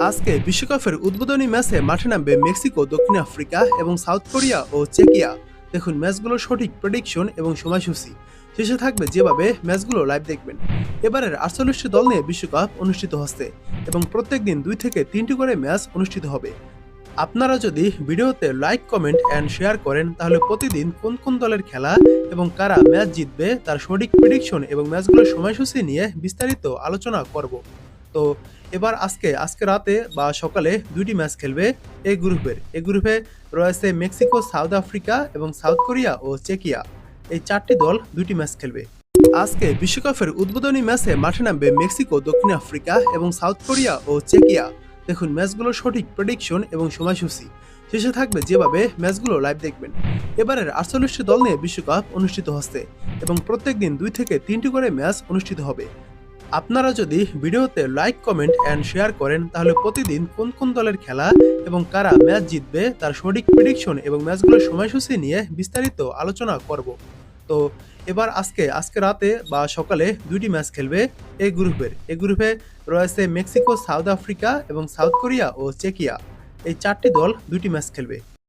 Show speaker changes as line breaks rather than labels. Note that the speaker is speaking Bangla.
আজকে বিশ্বকাপের উদ্বোধনী ম্যাচে মাঠে নামবে মেক্সিকো, দক্ষিণ আফ্রিকা এবং সাউথ কোরিয়া ও চেকিয়া। দেখুন ম্যাচগুলোর সঠিক প্রেডিকশন এবং সময়সূচি। শেষে থাকবে যেভাবে ম্যাচগুলো লাইভ দেখবেন। এবারের 48টি দল নিয়ে বিশ্বকাপ অনুষ্ঠিত হচ্ছে এবং প্রত্যেক দিন 2 থেকে 3টি করে ম্যাচ অনুষ্ঠিত হবে। আপনারা যদি ভিডিওতে লাইক, কমেন্ট অ্যান্ড শেয়ার করেন তাহলে প্রতিদিন কোন কোন দলের খেলা এবং কারা ম্যাচ জিতবে তার সঠিক প্রেডিকশন এবং ম্যাচগুলোর সময়সূচি নিয়ে বিস্তারিত আলোচনা করব। তো এবার আজকে রাতে বা সকালে 2টি ম্যাচ খেলবে এই গ্রুপে রয়েছে মেক্সিকো, সাউথ আফ্রিকা এবং সাউথ কোরিয়া ও চেকিয়া। এই 4টি দল 2টি ম্যাচ খেলবে। আজকে বিশ্বকাপের উদ্বোধনী ম্যাচে মাঠে নামবে মেক্সিকো, দক্ষিণ আফ্রিকা এবং সাউথ কোরিয়া ও চেকিয়া। দেখুন ম্যাচগুলোর সঠিক প্রেডিকশন এবং সময়সূচি। শেষে থাকবে যেভাবে ম্যাচগুলো লাইভ দেখবেন। এবারের 48টি দল নিয়ে বিশ্বকাপ অনুষ্ঠিত হচ্ছে এবং প্রত্যেক দিন 2 থেকে 3টি করে ম্যাচ অনুষ্ঠিত হবে। আপনারা যদি ভিডিওতে লাইক, কমেন্ট অ্যান্ড শেয়ার করেন তাহলে প্রতিদিন কোন কোন দলের খেলা এবং কারা ম্যাচ জিতবে তার সঠিক প্রেডিকশন এবং ম্যাচগুলোর সময়সূচি নিয়ে বিস্তারিত আলোচনা করব। তো এবার আজকে রাতে বা সকালে 2টি ম্যাচ খেলবে এই গ্রুপে রয়েছে মেক্সিকো, সাউথ আফ্রিকা এবং সাউথ কোরিয়া ও চেকিয়া। এই 4টি দল 2টি ম্যাচ খেলবে।